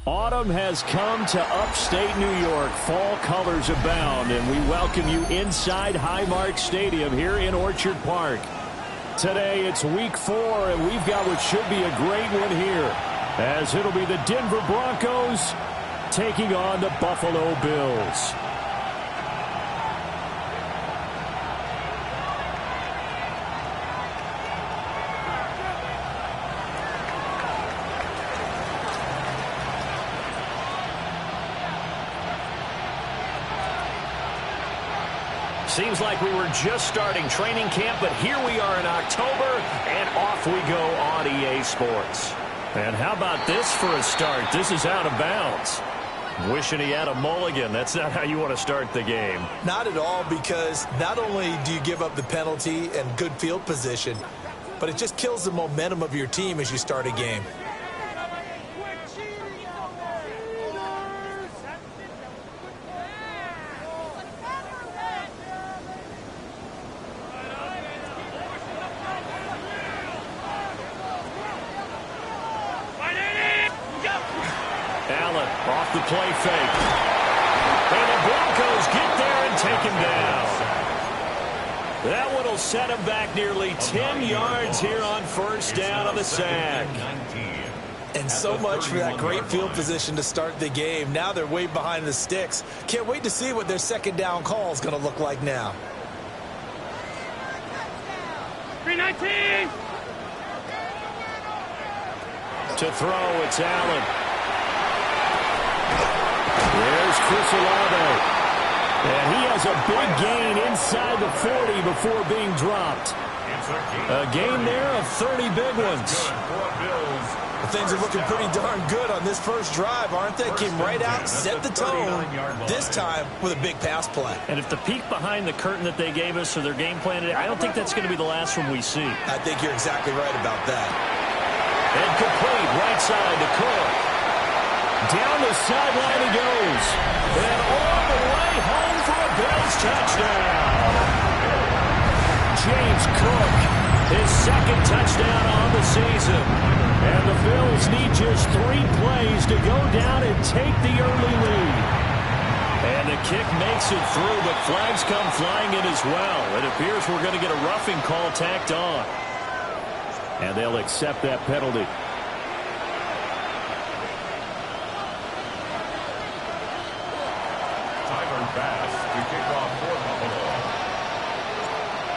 Autumn has come to upstate New York. Fall colors abound, and we welcome you inside Highmark Stadium here in Orchard Park. Today, it's week 4, and we've got what should be a great one here, as it'll be the Denver Broncos taking on the Buffalo Bills. Seems like we were just starting training camp, but here we are in October, and off we go on EA Sports. And how about this for a start? This is out of bounds. Wishing he had a mulligan. That's not how you want to start the game. Not at all, because not only do you give up the penalty and good field position, but it just kills the momentum of your team as you start a game. Off the play fake. And the Broncos get there and take him down. That one will set him back nearly 10 yards here on first down on the sack. And so much for that great field position to start the game. Now they're way behind the sticks. Can't wait to see what their second down call is going to look like now. 319. To throw, it's Allen. There's Chris Olave. And he has a big gain inside the 40 before being dropped. A gain there of 30 big ones. Well, things are looking pretty darn good on this first drive, aren't they? Came right out, set the tone, this time with a big pass play. And if the peek behind the curtain that they gave us or their game plan today, I don't think that's going to be the last one we see. I think you're exactly right about that. And complete, right side to Cook. Down the sideline he goes. And all the way home for a Bills touchdown. James Cook, his second touchdown on the season. And the Bills need just 3 plays to go down and take the early lead. And the kick makes it through, but flags come flying in as well. It appears we're going to get a roughing call tacked on. And they'll accept that penalty.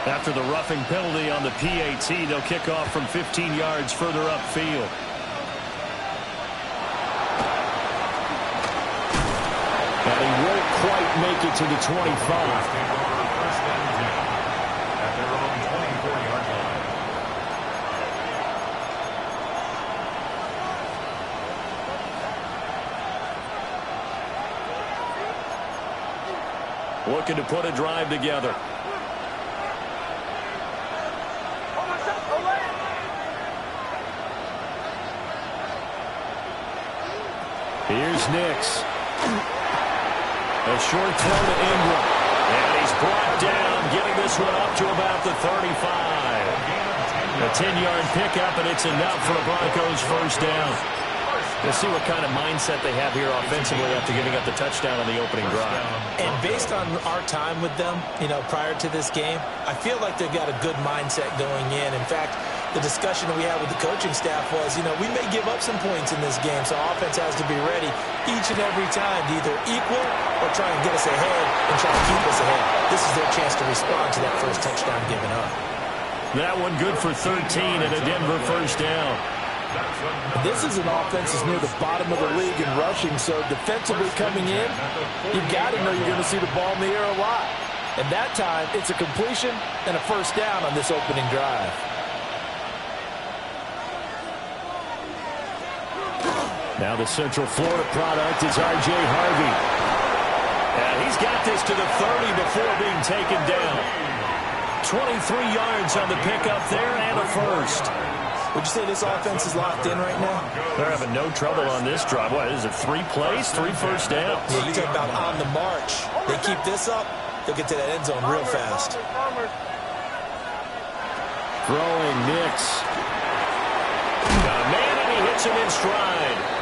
After the roughing penalty on the PAT, they'll kick off from 15 yards further upfield. And he won't quite make it to the 25. Looking to put a drive together. Here's Nix. A short throw to Ingram. And he's brought down, getting this one up to about the 35. A 10-yard pickup, and it's enough for the Broncos' first down. We'll see what kind of mindset they have here offensively after giving up the touchdown on the opening drive. And based on our time with them, prior to this game, I feel like they've got a good mindset going in. In fact, the discussion that we had with the coaching staff was, we may give up some points in this game, so offense has to be ready each and every time to either equal or try and get us ahead and try to keep us ahead. This is their chance to respond to that first touchdown given up. That one good for 13 and a Denver first down. This is an offense that's near the bottom of the league in rushing, so defensively coming in, you've got to know you're going to see the ball in the air a lot. And that time, it's a completion and a first down on this opening drive. Now the Central Florida product is R.J. Harvey. And he's got this to the 30 before being taken down. 23 yards on the pickup there and a first. Would you say this offense is locked in right now? They're having no trouble on this drive. What is it, 3 plays, 3 first downs? Yeah, you talk about on the march. They keep this up, they'll get to that end zone real fast. Throwing Nix. Man, and he hits him in stride.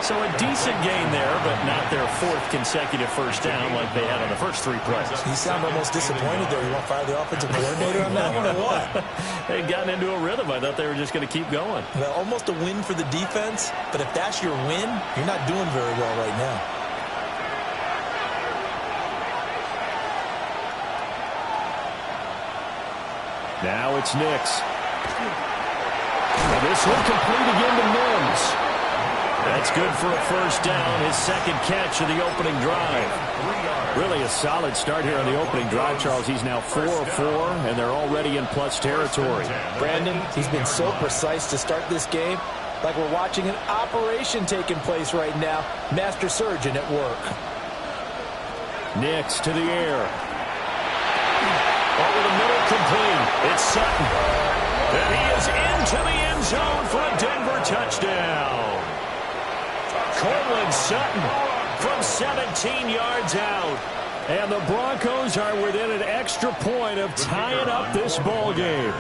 So a decent gain there, but not their 4th consecutive first down like they had on the first 3 plays. You sound almost disappointed there. You want to fire the offensive coordinator on that one or what? They'd gotten into a rhythm. I thought they were just going to keep going. Well, almost a win for the defense, but if that's your win, you're not doing very well right now. Now it's Nix. And this one complete again to Mims. That's good for a first down, his 2nd catch of the opening drive. Really a solid start here on the opening drive, Charles. He's now 4 of 4, and they're already in plus territory. Brandon, he's been so precise to start this game, like we're watching an operation taking place right now. Master surgeon at work. Nix to the air. Over the middle, complete. It's Sutton. And he is into the end zone for a Denver touchdown. Cortland Sutton from 17 yards out. And the Broncos are within an extra point of tying up this ball game.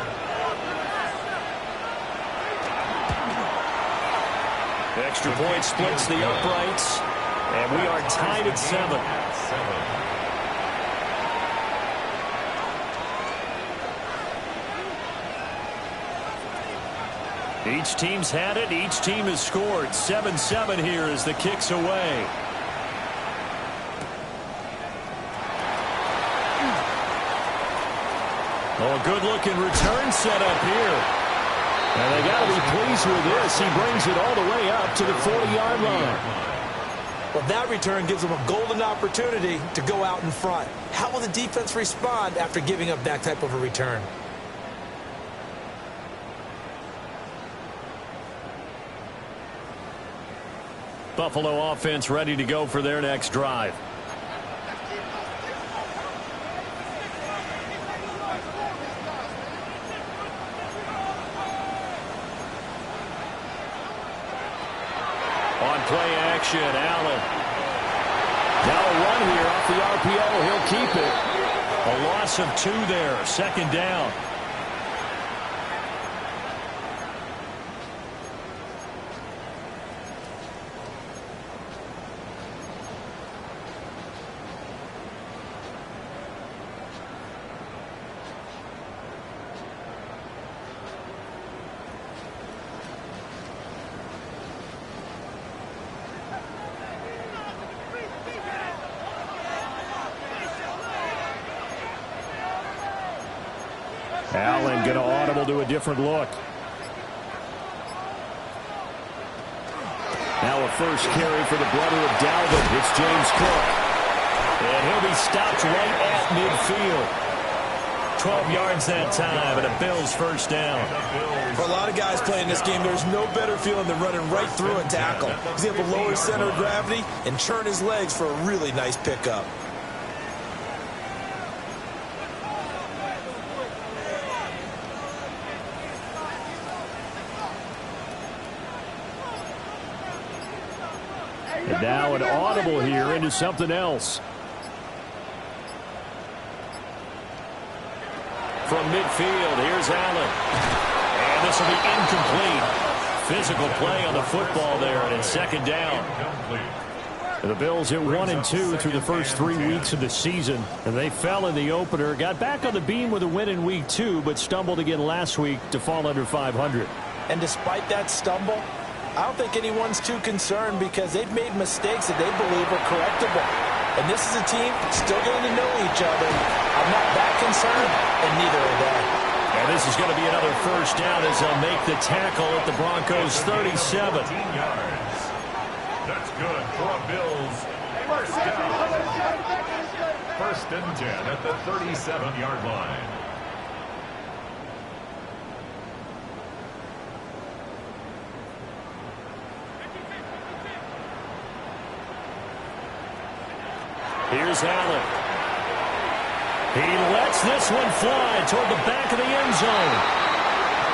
Extra point splits the uprights. And we are tied at 7. Each team's had it. Each team has scored. 7-7 here as the kick's away. Oh, a good-looking return set up here. And they got to be pleased with this. He brings it all the way up to the 40-yard line. Well, that return gives them a golden opportunity to go out in front. How will the defense respond after giving up that type of a return? Buffalo offense ready to go for their next drive. On play action, Allen. Now a run here off the RPO. He'll keep it. A loss of 2 there. 2nd down. Allen going to audible to a different look. Now a first carry for the brother of Dalvin. It's James Cook. And he'll be stopped right at midfield. 12 yards that time, and a Bills first down. For a lot of guys playing this game, there's no better feeling than running right through a tackle. He's able to lower his center of gravity and churn his legs for a really nice pickup. And now an audible here into something else. From midfield, here's Allen. And this will be incomplete. Physical play on the football there, and it's 2nd down. The Bills at 1-2 through the first 3 weeks of the season, and they fell in the opener. Got back on the beam with a win in week 2, but stumbled again last week to fall under 500. And despite that stumble, I don't think anyone's too concerned because they've made mistakes that they believe are correctable. And this is a team still getting to know each other. I'm not that concerned, and neither are they. And this is going to be another first down as they'll make the tackle at the Broncos' 37. That's good for a Bills first down. 1st and 10 at the 37-yard line. Here's Allen. He lets this one fly toward the back of the end zone.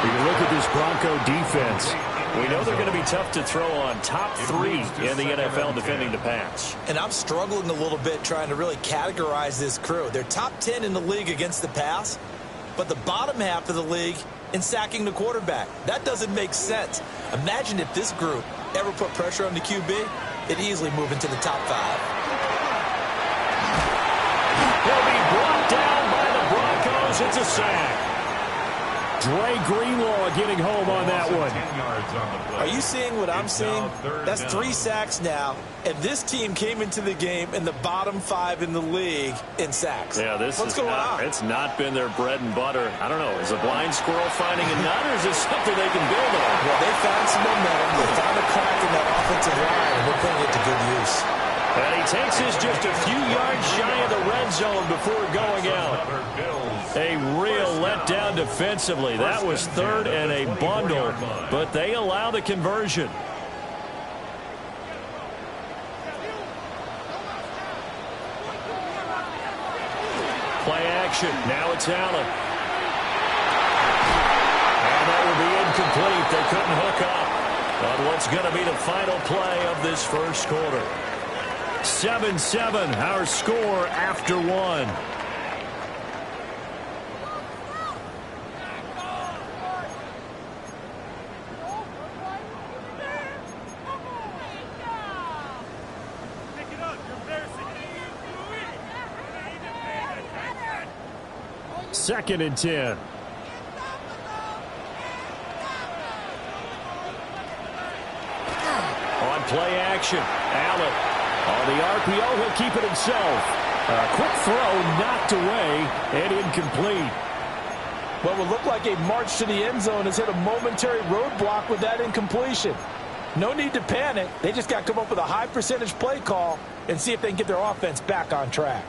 You look at this Bronco defense. We know they're going to be tough to throw on. Top 3 in the NFL defending the pass. And I'm struggling a little bit trying to really categorize this crew. They're top 10 in the league against the pass, but the bottom half of the league in sacking the quarterback. That doesn't make sense. Imagine if this group ever put pressure on the QB, it'd easily move into the top 5. He'll be brought down by the Broncos. It's a sack. Dre Greenlaw getting home on that one. Are you seeing what I'm seeing? That's 3 sacks now, and this team came into the game in the bottom 5 in the league in sacks. Yeah, What's going on? It's not been their bread and butter. I don't know. Is a blind squirrel finding a nut, or is this something they can build on? Well, they found some momentum. They found a crack in that offensive line, and they're putting it to good use. And he takes this just a few yards shy of the red zone before going out. A real letdown defensively. That was 3rd and a bundle, but they allow the conversion. Play action. Now it's Allen. And that will be incomplete. They couldn't hook up on what's going to be the final play of this first quarter. 7-7, our score after 1. Second and 10. On play action, Allen. On the RPO, he'll keep it himself. A quick throw knocked away and incomplete. What would look like a march to the end zone has hit a momentary roadblock with that incompletion. No need to panic. They just got to come up with a high percentage play call and see if they can get their offense back on track.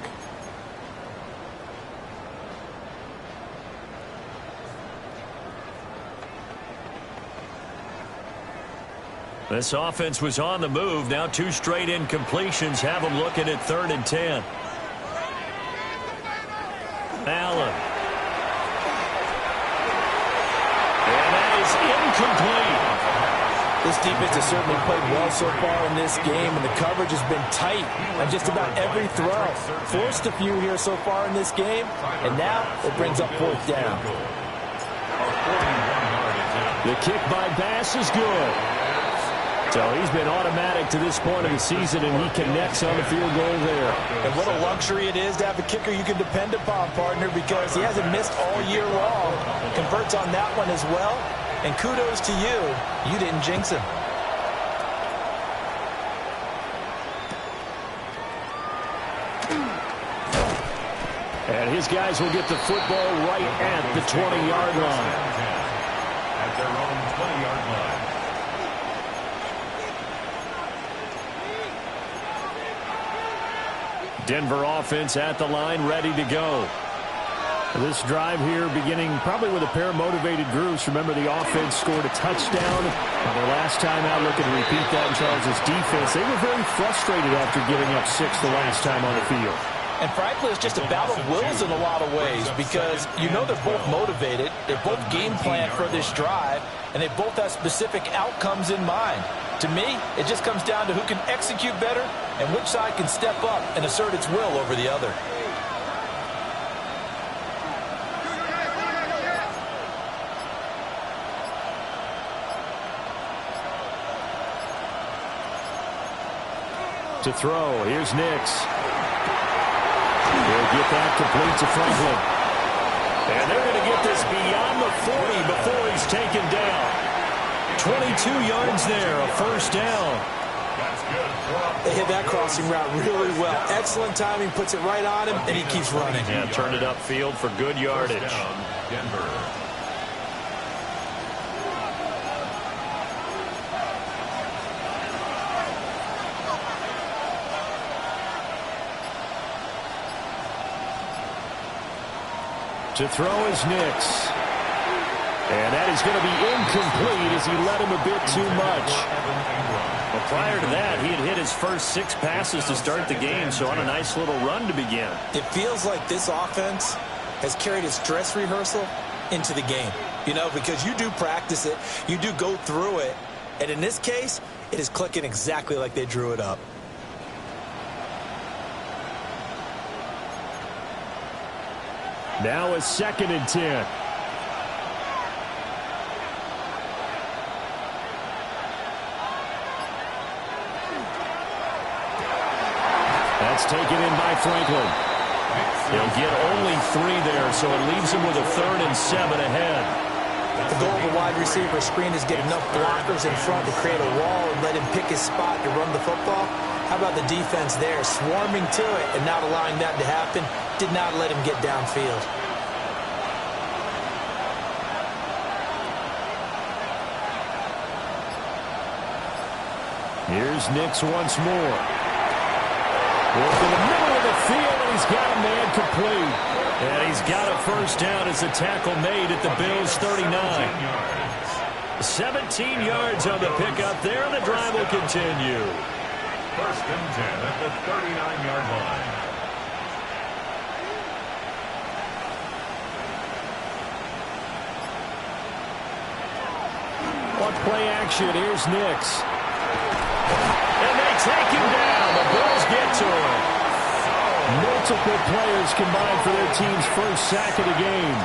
This offense was on the move. Now 2 straight incompletions have them looking at 3rd and 10. Allen. And that is incomplete. This defense has certainly played well so far in this game, and the coverage has been tight on just about every throw. Forced a few here so far in this game, and now it brings up 4th down. The kick by Bass is good. So he's been automatic to this point of the season, and he connects on the field goal there. And what a luxury it is to have a kicker you can depend upon, partner, because he hasn't missed all year long. Converts on that one as well. And kudos to you. You didn't jinx him. And his guys will get the football right at the 20-yard line. At their own 20-yard line. Denver offense at the line, ready to go. This drive here beginning probably with a pair of motivated groups. Remember, the offense scored a touchdown on their last time out. Looking to repeat that in Charles' defense. They were very frustrated after giving up 6 the last time on the field. And frankly, it's just a battle of wills in a lot of ways, because you know they're both motivated, they're both game planned for this drive, and they both have specific outcomes in mind. To me, it just comes down to who can execute better and which side can step up and assert its will over the other. To throw, here's Nix. He'll get that complete to Franklin. And they're going to get this beyond the 40 before he's taken down. 22 yards there, a first down. They hit that crossing route really well. Excellent timing, puts it right on him, and he keeps running. Yeah, turned it upfield for good yardage. Denver. To throw is Nix. And that is going to be incomplete as he led him a bit too much. Well, prior to that, he had hit his first 6 passes to start the game, so on a nice little run to begin. It feels like this offense has carried its dress rehearsal into the game, you know, because you do practice it, you do go through it, and in this case, it is clicking exactly like they drew it up. Now a 2nd and 10. That's taken in by Franklin. He'll get only 3 there, so it leaves him with a 3rd and 7 ahead. The goal of a wide receiver screen is get enough blockers in front to create a wall and let him pick his spot to run the football. How about the defense there, swarming to it and not allowing that to happen? Did not let him get downfield. Here's Nix once more. Look in the middle of the field, and he's got a man complete. And he's got a first down as the tackle made at the Bills' 39. 17 yards on the pickup there, and the drive will continue. 1st and 10 at the 39-yard line. On play action, here's Nix. And they take him down. The Bills get to him. Multiple players combined for their team's first sack of the game.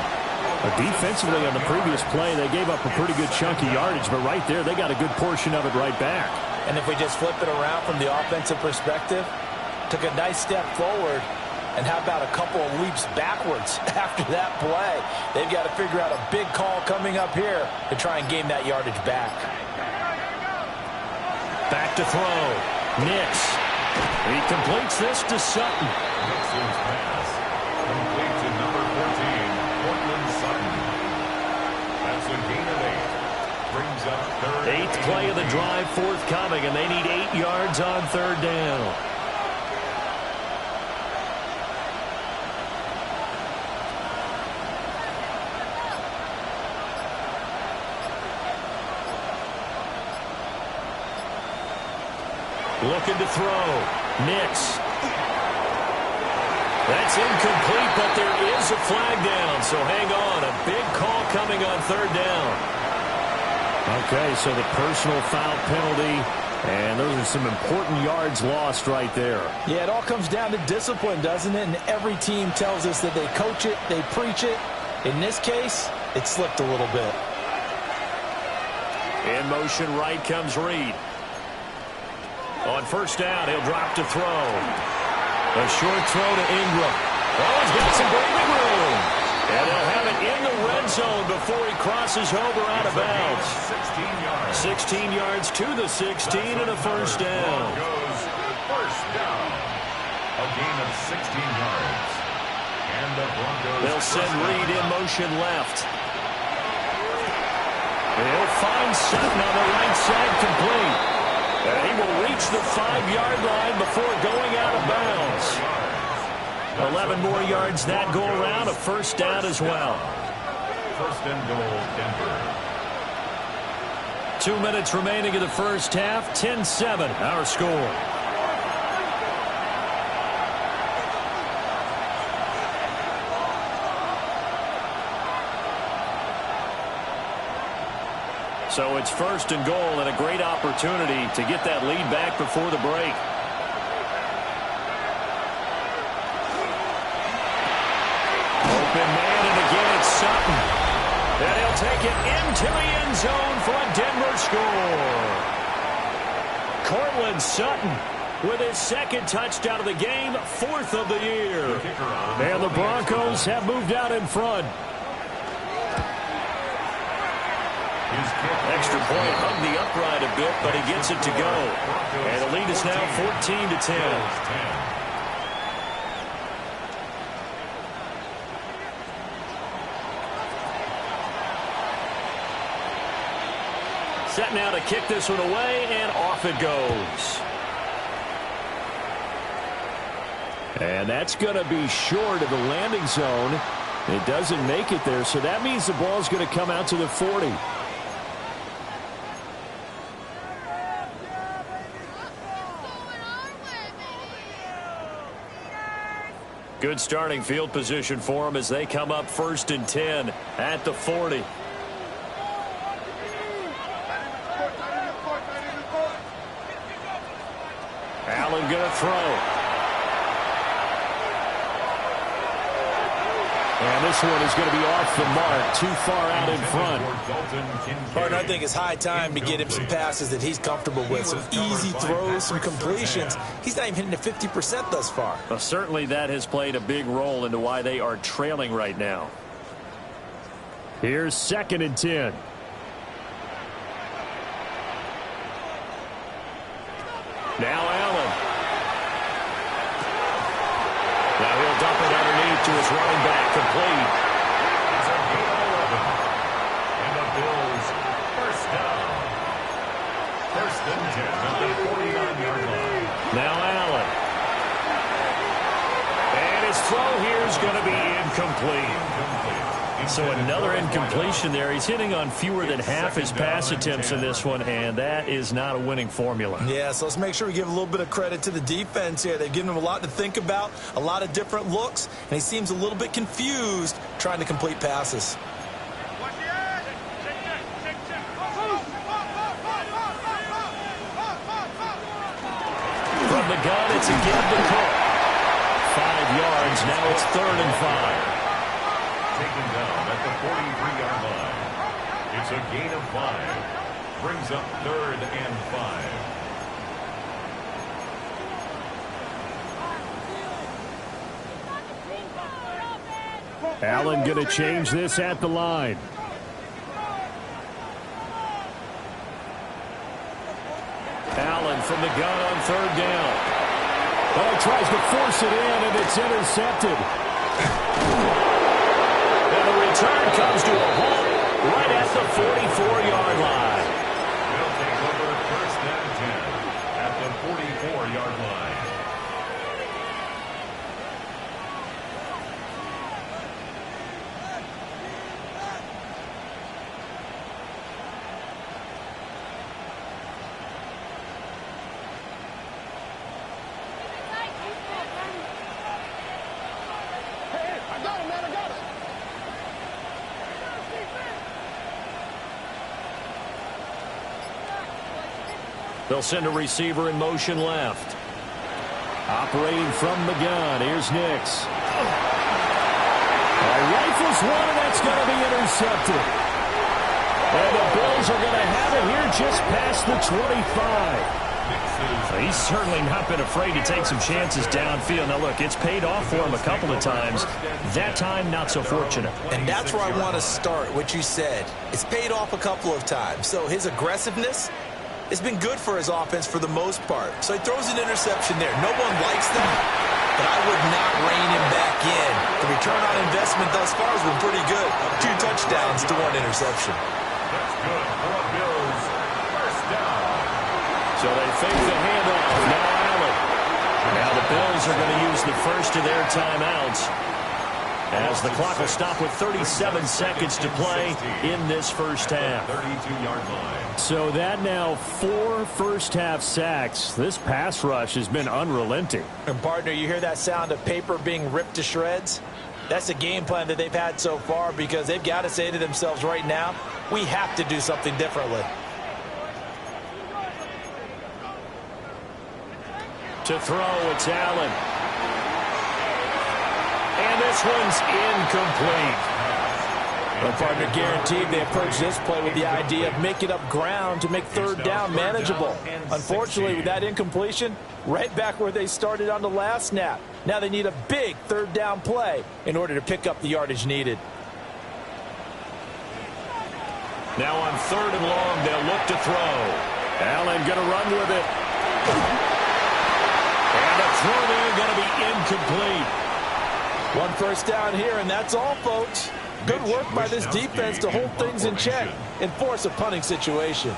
Defensively on the previous play, they gave up a pretty good chunk of yardage, but right there, they got a good portion of it right back. And if we just flip it around from the offensive perspective, took a nice step forward, and how about a couple of leaps backwards after that play? They've got to figure out a big call coming up here to try and gain that yardage back. Back to throw. Nix. He completes this to Sutton. Nixon's pass complete to number 14, Portland Sutton. That's a gain of 8. Brings up 3rd. 8th play of the drive forthcoming, and they need 8 yards on 3rd down. Looking to throw. Nix. That's incomplete, but there is a flag down, so hang on. A big call coming on 3rd down. Okay, so the personal foul penalty, and those are some important yards lost right there. Yeah, it all comes down to discipline, doesn't it? And every team tells us that they coach it, they preach it. In this case, it slipped a little bit. In motion right comes Reed. On 1st down, he'll drop to throw. A short throw to Ingram. Oh, he's got some breathing room. And they'll have it in the red zone before he crosses over out of bounds. 16 yards to the 16 and a first down. First down. A gain of 16 yards. And the Broncos. They'll send Reed in motion left. He'll find Sutton on the right side complete. And he will reach the 5-yard line before going out of bounds. 11 more yards that go around, a first down as well. 1st and goal, Denver. 2 minutes remaining in the first half, 10-7, our score. So it's 1st and goal and a great opportunity to get that lead back before the break. Open man, and again it's Sutton. And he'll take it into the end zone for a Denver score. Cortland Sutton with his 2nd touchdown of the game, 4th of the year. And the Broncos have moved out in front. Extra point hung the upright a bit, but he gets it to go. And the lead is now 14-10. Set now to kick this one away, and off it goes. And that's going to be short of the landing zone. It doesn't make it there, so that means the ball's going to come out to the 40. Good starting field position for them as they come up 1st and 10 at the 40. Allen going to throw. And this one is going to be off the mark, too far out in front. Partner, I think it's high time to get him some passes that he's comfortable with. Some easy throws, some completions. He's not even hitting to 50% thus far. Well, certainly that has played a big role into why they are trailing right now. Here's 2nd and 10. Now Allen. Now he'll dump it underneath to his running back, complete. It's a gain of 11. And the Bills first down. 1st and 10 at the 49-yard line. Now Allen. And his throw here is going to be incomplete. So another incompletion there. He's hitting on fewer than half his pass attempts in this one, and that is not a winning formula. Yeah, so let's make sure we give a little bit of credit to the defense here. They've given him a lot to think about, a lot of different looks, and he seems a little bit confused trying to complete passes. From the gun, it's a give to Cook. 5 yards, now it's 3rd and 5. Taken down at the 43-yard line. It's a gain of 5. Brings up 3rd and 5. Allen going to change this at the line. Allen from the gun on 3rd down. Oh, he tries to force it in, and it's intercepted. And the return comes to a halt right at the 44-yard line. They'll take over 1st and 10 at the 44-yard line. They'll send a receiver in motion left. Operating from the gun, here's Nix. Rifles one, and that's going to be intercepted. And the Bills are going to have it here just past the 25. He's certainly not been afraid to take some chances downfield. Now, look, it's paid off for him a couple of times. That time, not so fortunate. And that's where I want to start, what you said. It's paid off a couple of times. So his aggressiveness has been good for his offense for the most part. So he throws an interception there. No one likes them, but I would not rein him back in. The return on investment thus far has been pretty good. 2 touchdowns to 1 interception. That's good for the Bills. First down. So they fake the handoff. Now Allen. Now the Bills are going to use the first of their timeouts as the clock will stop with 37 seconds to play in this first half. 32-yard line. So that now 4 first-half sacks. This pass rush has been unrelenting. And, partner, you hear that sound of paper being ripped to shreds? That's the game plan that they've had so far because they've got to say to themselves right now, we have to do something differently. To throw, it's Allen. And this one's incomplete. Well, partner, guaranteed they approach this play with the idea of making up ground to make 3rd down manageable. Unfortunately, with that incompletion, right back where they started on the last snap. Now they need a big 3rd down play in order to pick up the yardage needed. Now on 3rd and long, they'll look to throw. Allen going to run with it. And the throw there going to be incomplete. 1 first down here, and that's all, folks. Good work by this defense to hold things in check and force a punting situation.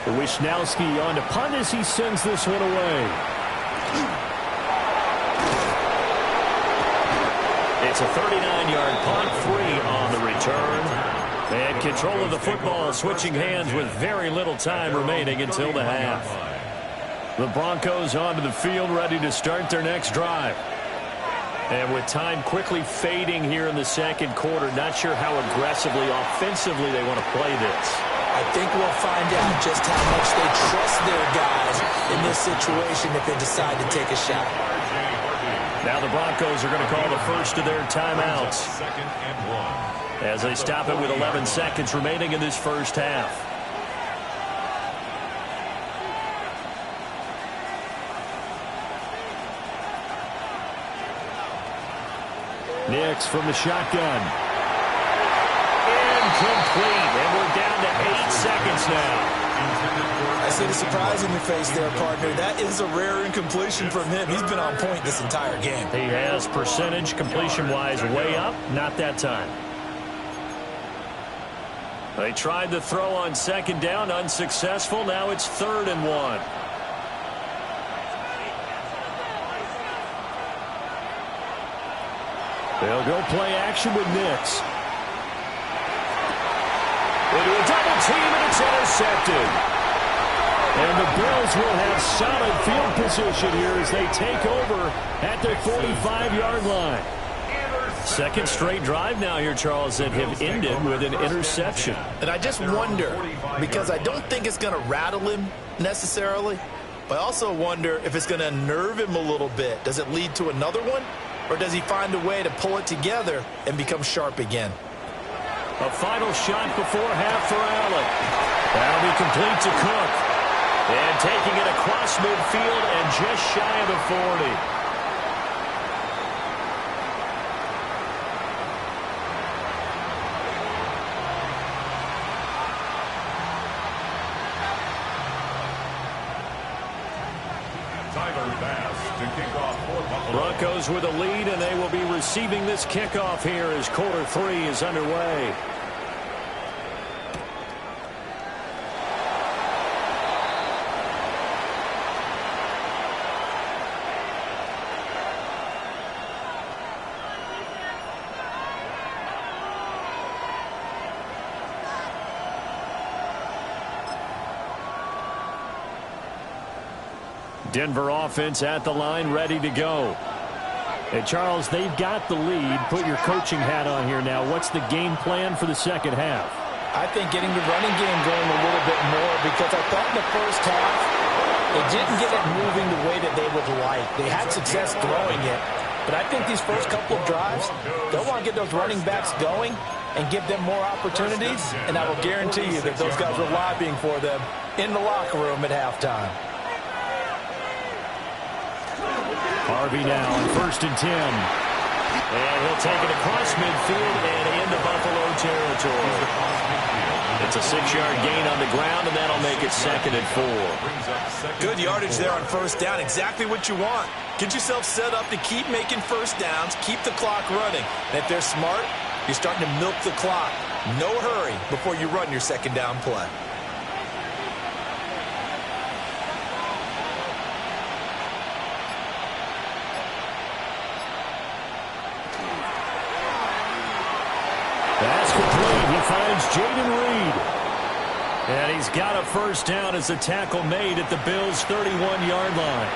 Wisnowski on to punt as he sends this one away. It's a 39-yard punt, 3 on the return. And control of the football, switching hands with very little time remaining until the half. The Broncos onto the field, ready to start their next drive. And with time quickly fading here in the second quarter, not sure how aggressively, offensively they want to play this. I think we'll find out just how much they trust their guys in this situation if they decide to take a shot. Now the Broncos are going to call the first of their timeouts as they stop it with 11 seconds remaining in this first half. Nix from the shotgun. Incomplete, and we're down to 8 seconds now. I see the surprise in your face there, partner. That is a rare incompletion from him. He's been on point this entire game. He has percentage completion-wise way up, not that time. They tried the throw on second down, unsuccessful. Now it's 3rd and 1. They'll go play action with Nix. Into a double team, and it's intercepted. And the Bills will have solid field position here as they take over at their 45-yard line. Second straight drive now here, Charles, that have ended with an interception. And I just wonder, because I don't think it's going to rattle him necessarily, but I also wonder if it's going to unnerve him a little bit. Does it lead to another one? Or does he find a way to pull it together and become sharp again? A final shot before half for Allen. That'll be complete to Cook. And taking it across midfield and just shy of the 40. Broncos with a lead, and they will be receiving this kickoff here as quarter 3 is underway. Denver offense at the line, ready to go. Hey, Charles, they've got the lead. Put your coaching hat on here now. What's the game plan for the second half? I think getting the running game going a little bit more, because I thought in the first half they didn't get it moving the way that they would like. They had success throwing it, but I think these first couple of drives, they'll want to get those running backs going and give them more opportunities, and I will guarantee you that those guys were lobbying for them in the locker room at halftime. Harvey now on 1st and 10. And he'll take it across midfield and into Buffalo territory. It's a 6-yard gain on the ground, and that'll make it 2nd and 4. Good yardage there on first down. Exactly what you want. Get yourself set up to keep making first downs, keep the clock running. And if they're smart, you're starting to milk the clock. No hurry before you run your second down play. That's complete. He finds Jaden Reed. And he's got a first down as the tackle made at the Bills' 31-yard line.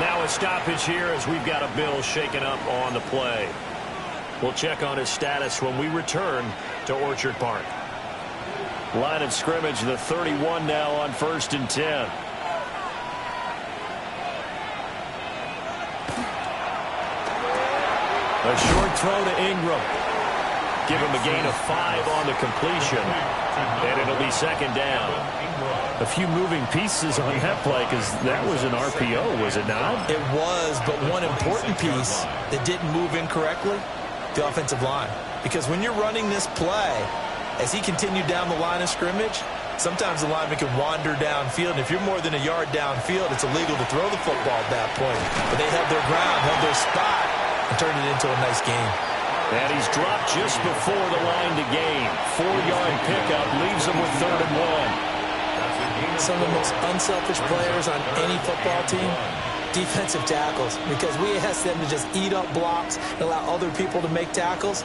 Now a stoppage here as we've got a Bill shaken up on the play. We'll check on his status when we return to Orchard Park. Line of scrimmage, the 31 now on 1st and 10. A short throw to Ingram. Give him a gain of 5 on the completion, and it'll be 2nd down. A few moving pieces on that play, because that was an RPO, was it not? It was, but one important piece that didn't move incorrectly, the offensive line. Because when you're running this play, as he continued down the line of scrimmage, sometimes the lineman can wander downfield, and if you're more than a yard downfield, it's illegal to throw the football at that point. But they held their ground, held their spot, and turned it into a nice game. And he's dropped just before the line to gain. 4-yard pickup leaves him with 3rd and 1. Some of the most unselfish players on any football team, defensive tackles, because we ask them to just eat up blocks and allow other people to make tackles.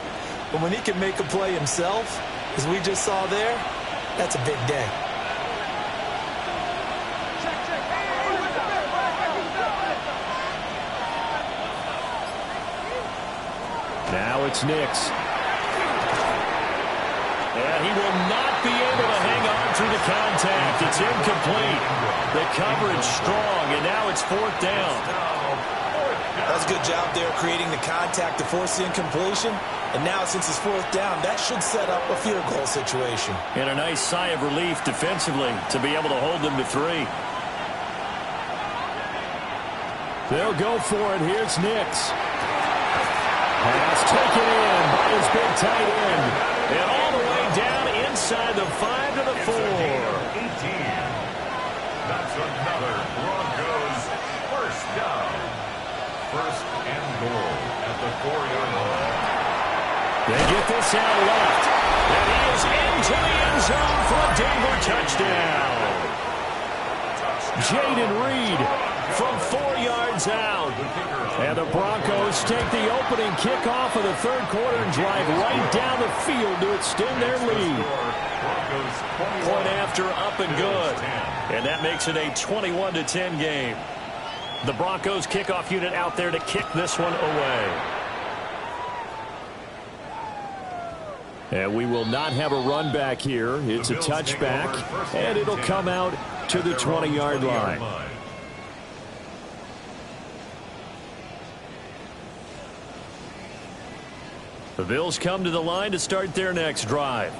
But when he can make a play himself, as we just saw there, that's a big day. Now it's Nix. And he will not be able to hang on through the contact. It's incomplete. The coverage strong, and now it's fourth down. That's a good job there creating the contact to force the incompletion. And now since it's fourth down, that should set up a field goal situation. And a nice sigh of relief defensively to be able to hold them to 3. They'll go for it. Here's Nix. Pass taken in by his big tight end. And all the way down inside the 5 to the 4. 18. That's another Broncos first down. First and goal at the 4-yard line. They get this out left. And he is into the end zone for a Denver touchdown. Jaden Reed from 4 yards out. And the Broncos take the opening kickoff of the third quarter and drive right down the field to extend their lead. Point after, up and good. And that makes it a 21-10 game. The Broncos kickoff unit out there to kick this one away. And we will not have a run back here. It's a touchback, and it'll come out to the 20-yard line. The Bills come to the line to start their next drive.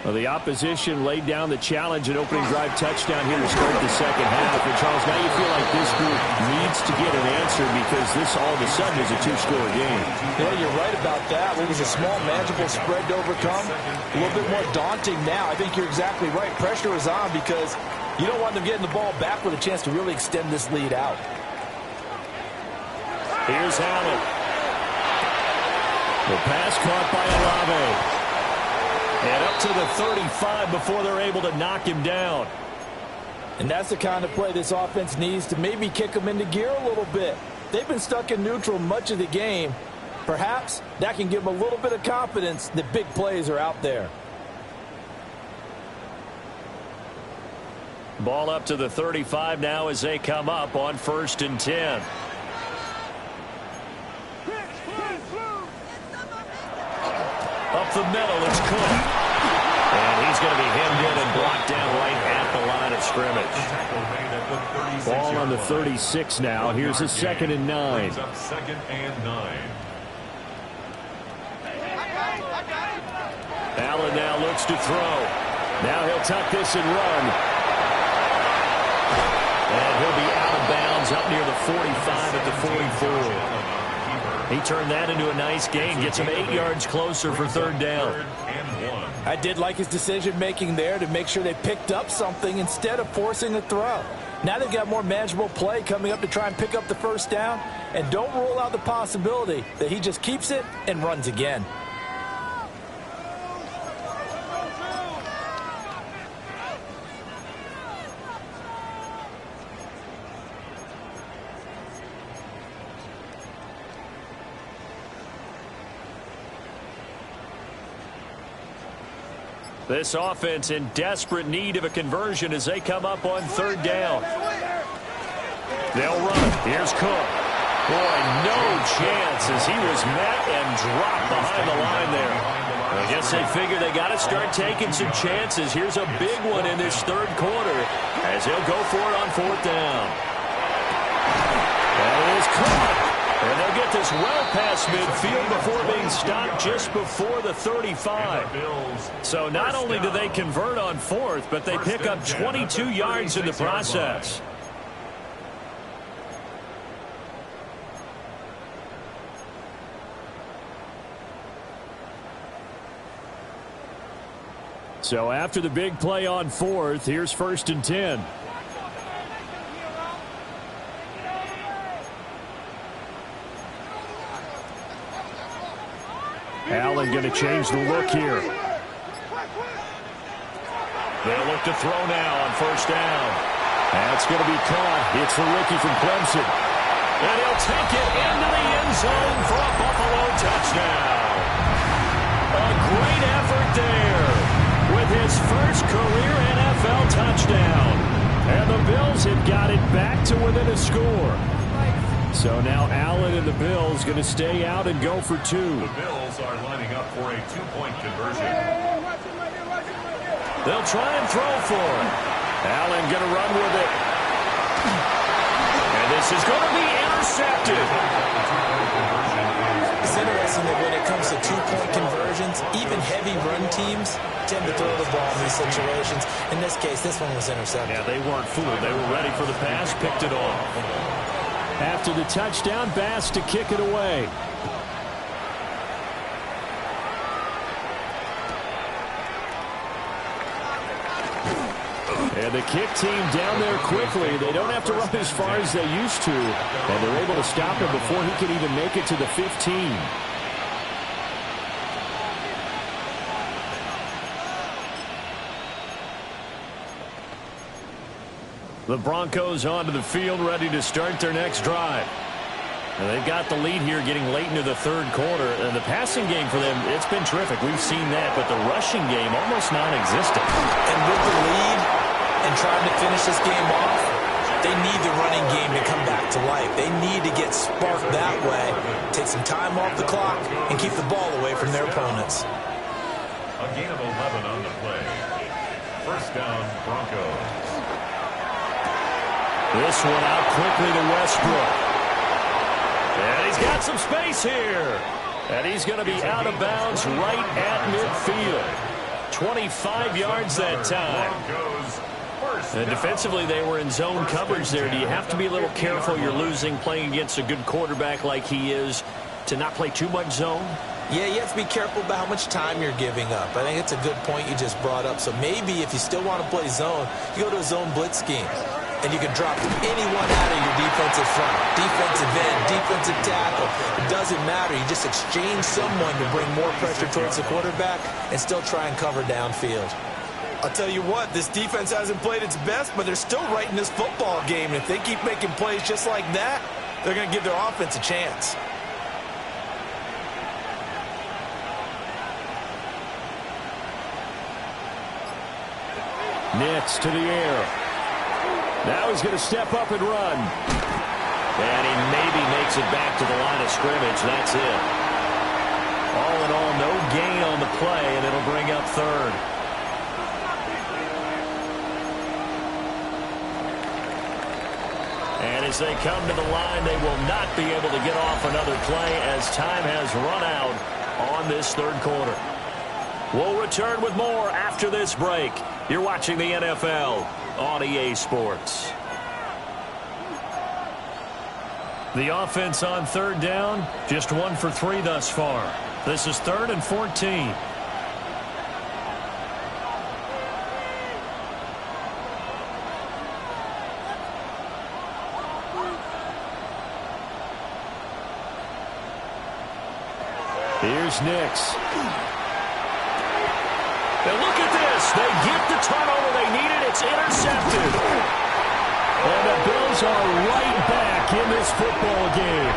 Well, the opposition laid down the challenge and opening drive touchdown here to start the second half. And Charles, now you feel like this group needs to get an answer because this all of a sudden is a two-score game. Yeah, you're right about that. What was a small, manageable spread to overcome, a little bit more daunting now. I think you're exactly right. Pressure is on because you don't want them getting the ball back with a chance to really extend this lead out. Here's Allen. The pass caught by Olave. And up to the 35 before they're able to knock him down. And that's the kind of play this offense needs to maybe kick them into gear a little bit. They've been stuck in neutral much of the game. Perhaps that can give them a little bit of confidence that big plays are out there. Ball up to the 35 now as they come up on 1st and 10. Up the middle, it's Cook. And he's going to be hemmed in and blocked down right at the line of scrimmage. Ball on the 36 now. Here's a 2nd and 9. Second and 9. Allen now looks to throw. Now he'll tuck this and run. And he'll be out of bounds up near the 45 at the 44. He turned that into a nice gain. Gets him 8 yards closer for 3rd down. I did like his decision-making there to make sure they picked up something instead of forcing a throw. Now they've got more manageable play coming up to try and pick up the 1st down. And don't rule out the possibility that he just keeps it and runs again. This offense in desperate need of a conversion as they come up on 3rd down. They'll run. Here's Cook. Boy, no chance as he was met and dropped behind the line there. I guess they figure they got to start taking some chances. Here's a big one in this 3rd quarter as he'll go for it on 4th down. That is caught. And they'll get this well past midfield before being stopped just before the 35. So not only do they convert on 4th, but they pick up 22 yards in the process. So after the big play on 4th, here's 1st and 10. Allen going to change the look here. They'll look to throw now on 1st down. That's going to be caught. It's the rookie from Clemson. And he'll take it into the end zone for a Buffalo touchdown. A great effort there with his first career NFL touchdown. And the Bills have got it back to within a score. So now Allen and the Bills going to stay out and go for two. The Bills are lining up for a two-point conversion. They'll try and throw for it. Allen going to run with it. And this is going to be intercepted. It's interesting that when it comes to two-point conversions, even heavy run teams tend to throw the ball in these situations. In this case, this one was intercepted. Yeah, they weren't fooled. They were ready for the pass, picked it off. After the touchdown, Bass to kick it away. And the kick team down there quickly. They don't have to run as far as they used to. And they're able to stop him before he can even make it to the 15. The Broncos onto the field, ready to start their next drive. And they've got the lead here getting late into the third quarter. And the passing game for them, it's been terrific. We've seen that, but the rushing game almost non-existent. And with the lead and trying to finish this game off, they need the running game to come back to life. They need to get sparked that way, take some time off the clock, and keep the ball away from their opponents. A gain of 11 on the play. First down, Broncos. This one out quickly to Westbrook. And he's got some space here. And he's going to be out of bounds right at midfield. 25 yards that time. And defensively, they were in zone coverage there. Do you have to be a little careful? You're losing, playing against a good quarterback like he is, to not play too much zone? Yeah, you have to be careful about how much time you're giving up. I think it's a good point you just brought up. So maybe if you still want to play zone, you go to a zone blitz scheme. And you can drop anyone out of your defensive front, defensive end, defensive tackle. It doesn't matter. You just exchange someone to bring more pressure towards the quarterback and still try and cover downfield. I'll tell you what, this defense hasn't played its best, but they're still right in this football game. If they keep making plays just like that, they're going to give their offense a chance. Nitz to the air. Now he's going to step up and run. And he maybe makes it back to the line of scrimmage. That's it. All in all, no gain on the play, and it'll bring up third. And as they come to the line, they will not be able to get off another play as time has run out on this third quarter. We'll return with more after this break. You're watching the NFL on EA Sports. The offense on third down, just 1 for 3 thus far. This is 3rd and 14. Here's Nix. And look at this. They get the turnover they needed. It's intercepted. And the Bills are right back in this football game.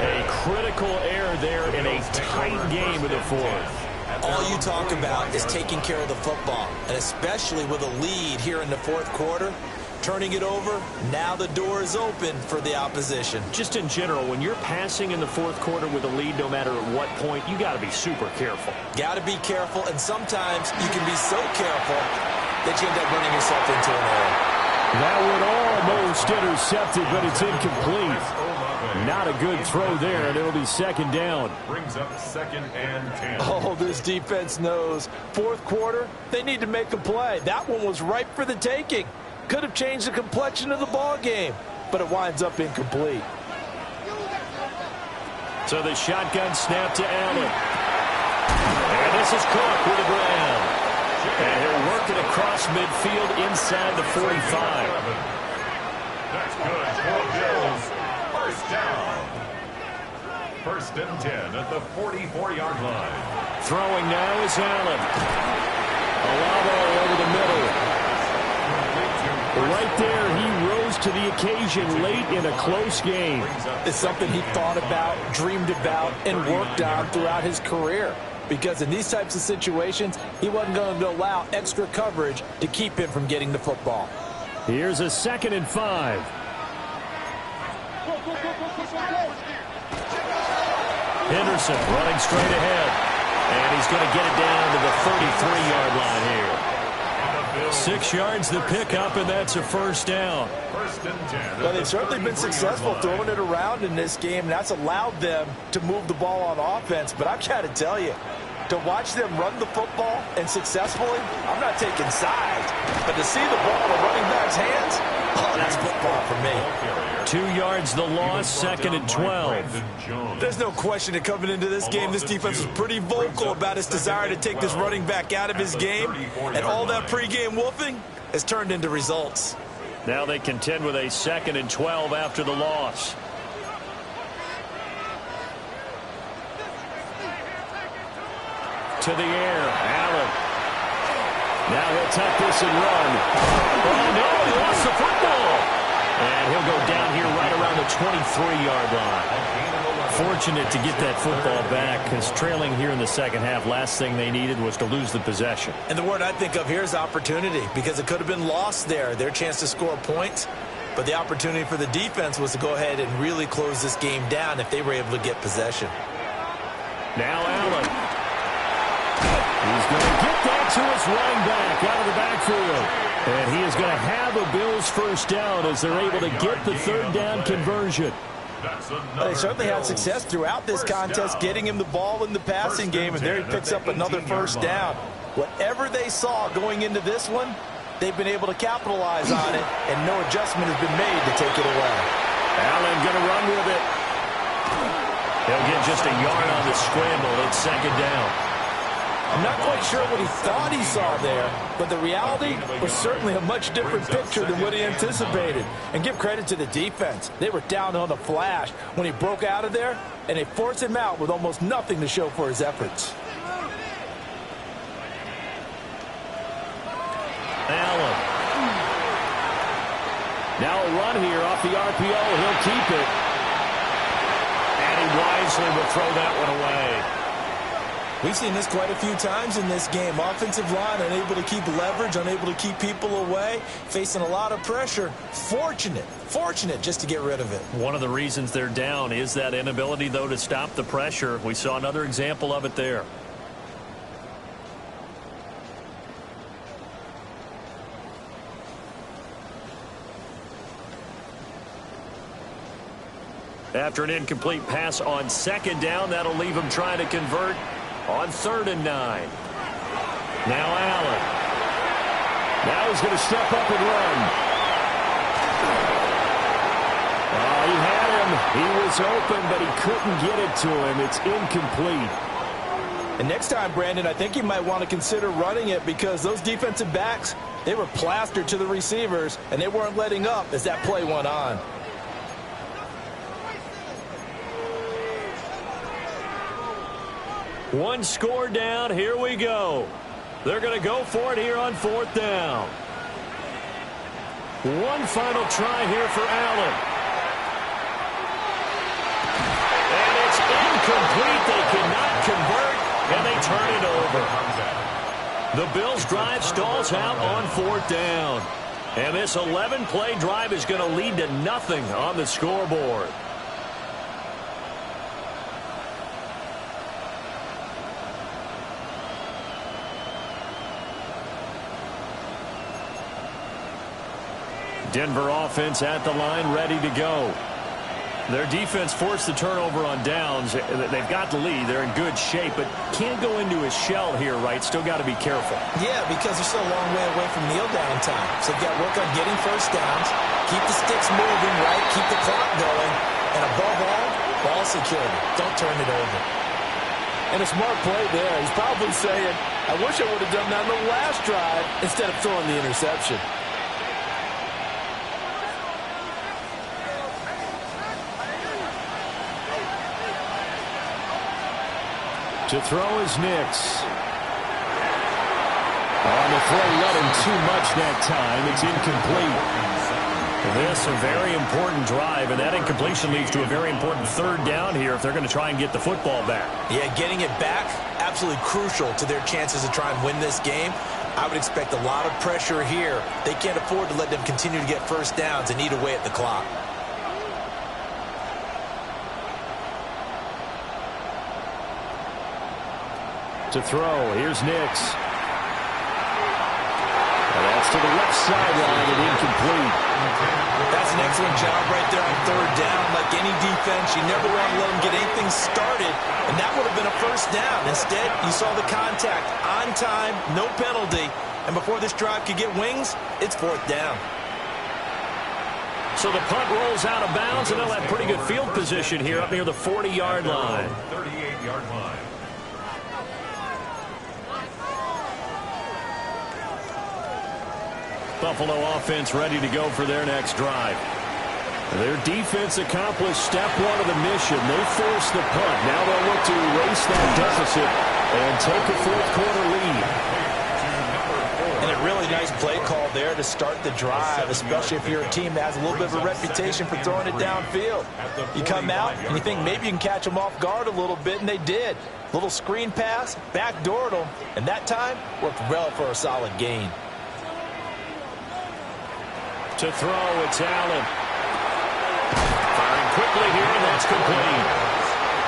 A critical error there in a tight game in the fourth. All you talk about is taking care of the football, and especially with a lead here in the fourth quarter. Turning it over, now the door is open for the opposition. Just in general, when you're passing in the fourth quarter with a lead, no matter at what point, you got to be super careful. Got to be careful, and sometimes you can be so careful that you end up running yourself into an error. That one almost intercepted, but it's incomplete. Not a good throw there, and it'll be second down. Brings up 2nd and 10. Oh, this defense knows. Fourth quarter, they need to make a play. That one was ripe for the taking. Could have changed the complexion of the ball game, but it winds up incomplete. So the shotgun snap to Allen. And this is Cook with the ground. And he'll work it across midfield inside the 45. That's good for the Bills. First down. 1st and 10 at the 44-yard line. Throwing now is Allen. Olave over the middle. Right there, he rose to the occasion late in a close game. It's something he thought about, dreamed about, and worked on throughout his career. Because in these types of situations, he wasn't going to allow extra coverage to keep him from getting the football. Here's a 2nd and 5. Henderson running straight ahead. And he's going to get it down to the 33-yard line here. 6 yards the pickup, and that's a 1st down. Well, they've certainly been successful throwing it around in this game, and that's allowed them to move the ball on offense. But I've got to tell you, to watch them run the football and successfully, I'm not taking sides, but to see the ball in the running back's hands, oh, that's football for me. 2 yards the loss, 2nd and 12. There's no question that coming into this game, this defense was pretty vocal about its desire to take this running back out of his game, and all that pregame wolfing has turned into results. Now they contend with a 2nd and 12 after the loss. To the air, Allen. Now he'll tuck this and run. Oh, no, he lost the football. And he'll go down here right around the 23-yard line. Fortunate to get that football back, because trailing here in the second half, last thing they needed was to lose the possession. And the word I think of here is opportunity, because it could have been lost there, their chance to score points. But the opportunity for the defense was to go ahead and really close this game down if they were able to get possession. Now Allen. He's going to get that to his running back out of the backfield. And he is going to have a Bills 1st down as they're able to get the 3rd down conversion. Well, they certainly had success throughout this contest getting him the ball in the passing game, and there he picks up another 1st down. Whatever they saw going into this one, they've been able to capitalize on it, and no adjustment has been made to take it away. Allen going to run with it. He'll get just a yard on the scramble. It's 2nd down. I'm not quite sure what he thought he saw there, but the reality was certainly a much different picture than what he anticipated. And give credit to the defense. They were down on the flash when he broke out of there, and they forced him out with almost nothing to show for his efforts. Allen. Now a run here off the RPO. He'll keep it. And he wisely will throw that one away. We've seen this quite a few times in this game. Offensive line unable to keep leverage, unable to keep people away, facing a lot of pressure. Fortunate just to get rid of it. One of the reasons they're down is that inability, though, to stop the pressure. We saw another example of it there. After an incomplete pass on 2nd down, that'll leave him trying to convert on 3rd and 9. Now Allen. Now he's going to step up and run. Oh, he had him. He was open, but he couldn't get it to him. It's incomplete. And next time, Brandon, I think you might want to consider running it, because those defensive backs, they were plastered to the receivers, and they weren't letting up as that play went on. One score down. Here we go. They're going to go for it here on 4th down. One final try here for Allen. And it's incomplete. They cannot convert, and they turn it over. The Bills' drive stalls out on 4th down. And this 11-play drive is going to lead to nothing on the scoreboard. Denver offense at the line, ready to go. Their defense forced the turnover on downs. They've got the lead. They're in good shape, but can't go into a shell here, right? Still got to be careful. Yeah, because they're still a long way away from kneel down time. So they've got to work on getting 1st downs, keep the sticks moving, right? Keep the clock going. And above all, ball security. Don't turn it over. And a smart play there. He's probably saying, I wish I would have done that on the last drive instead of throwing the interception. To throw is Nix. On the throw, running too much that time. It's incomplete. This a very important drive, and that incompletion leads to a very important 3rd down here if they're going to try and get the football back. Yeah, getting it back, absolutely crucial to their chances to try and win this game. I would expect a lot of pressure here. They can't afford to let them continue to get first downs and eat away at the clock. To throw, here's Nix. And that's to the left sideline and incomplete. That's an excellent job right there on third down. Like any defense, you never want to let them get anything started, and that would have been a first down. Instead, you saw the contact on time, no penalty, and before this drive could get wings, it's fourth down. So the punt rolls out of bounds, and they'll have pretty good field position here up near the 40-yard line. 38-yard line. Buffalo offense ready to go for their next drive. Their defense accomplished step one of the mission. They forced the punt. Now they'll look to erase that deficit and take a fourth-quarter lead. And a really nice play call there to start the drive, especially if you're a team that has a little bit of a reputation for throwing it downfield. You come out and you think maybe you can catch them off guard a little bit, and they did. Little screen pass, backdoored them, and that time worked well for a solid gain. To throw, it's Allen. Firing quickly here, and that's complete.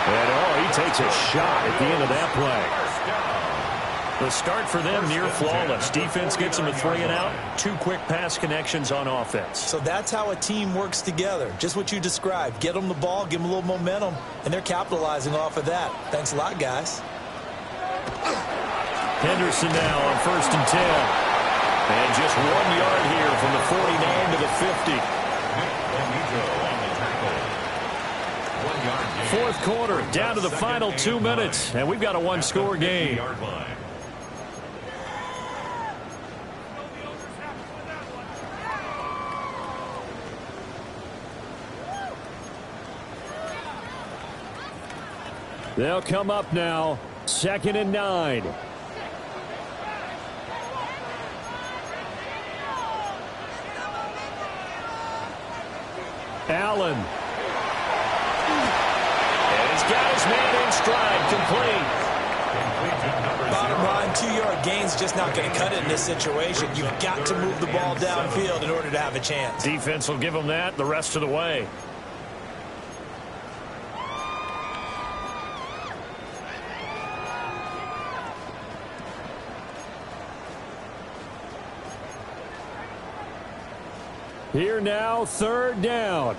And, he takes a shot at the end of that play. The start for them near flawless. Defense gets them a 3-and-out. 2 quick pass connections on offense. So that's how a team works together. Just what you described. Get them the ball, give them a little momentum, and they're capitalizing off of that. Thanks a lot, guys. Henderson now on 1st and 10. And just 1 yard here from the 49 to the 50. Fourth quarter, down to the final 2 minutes, and we've got a one-score game. They'll come up now, 2nd and 9. Allen. And he's got his man in stride, complete. Bottom line, 2-yard gain's just not going to cut it in this situation. You've got to move the ball downfield in order to have a chance. Defense will give them that the rest of the way. Here now, 3rd down.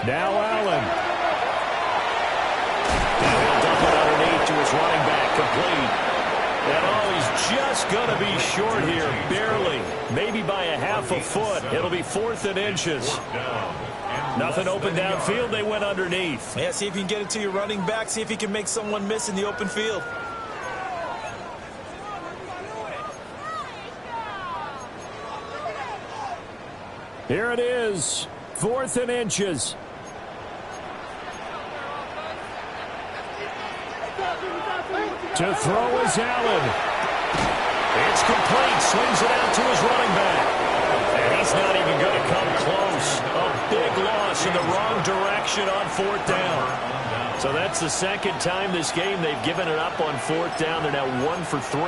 Now Allen. And he'll dump it underneath to his running back, complete. And he's just going to be short here, barely. Maybe by a half a foot. It'll be 4th and inches. Nothing open downfield. They went underneath. Yeah, see if you can get it to your running back. See if he can make someone miss in the open field. Here it is, 4th and inches. To throw is Allen. It's complete. Swings it out to his running back. And he's not even going to come close. A big loss in the wrong direction on 4th down. So that's the second time this game they've given it up on 4th down. They're now 1 for 3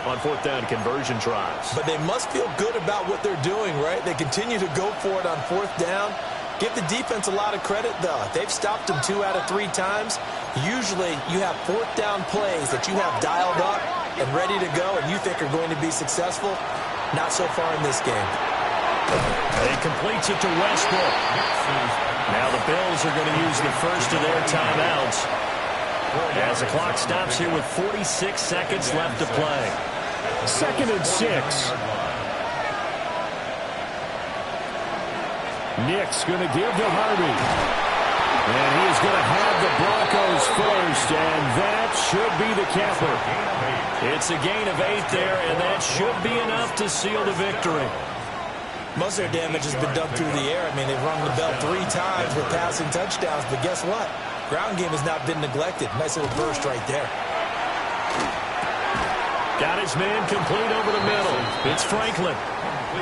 on 4th down conversion tries. But they must feel good about what they're doing, right? They continue to go for it on 4th down. Give the defense a lot of credit, though. They've stopped them 2 out of 3 times. Usually you have 4th down plays that you have dialed up and ready to go and you think are going to be successful. Not so far in this game. He completes it to Westbrook. Now the Bills are going to use the first of their timeouts as the clock stops here with 46 seconds left to play. 2nd and 6. Nick's going to give to Harvey. And he is going to have the Broncos first, and that should be the capper. It's a gain of 8 there, and that should be enough to seal the victory. Most of their damage has been done through the air. I mean, they've rung the bell 3 times with passing touchdowns, but guess what? Ground game has not been neglected. Nice little burst right there. Got his man complete over the middle. It's Franklin.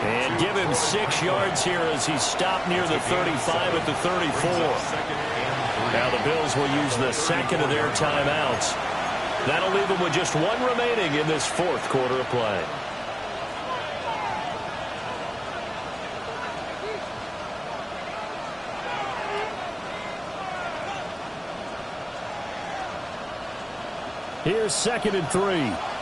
And give him 6 yards here as he stopped near the 35 at the 34. Now the Bills will use the second of their timeouts. That'll leave them with just one remaining in this fourth quarter of play. Here's 2nd and 3.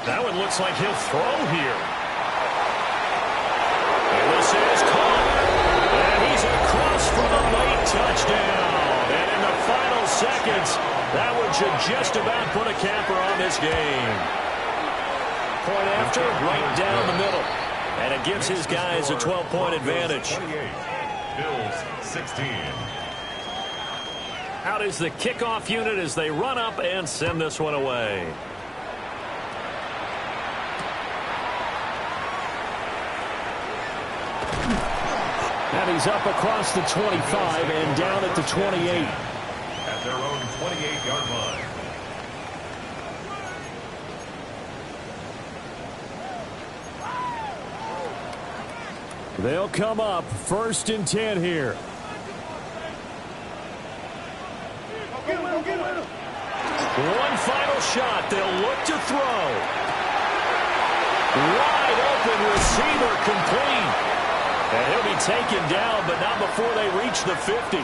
That one looks like he'll throw here. And this is caught. And he's across for the late touchdown. And in the final seconds, that one should just about put a capper on this game. Point after, right down the middle. And it gives his guys a 12-point advantage. Bills 16. Out is the kickoff unit as they run up and send this one away. And he's up across the 25 and down at the 28. At their own 28-yard line. They'll come up 1st and 10 here. One final shot. They'll look to throw. Wide open receiver complete. And he'll be taken down, but not before they reach the 50.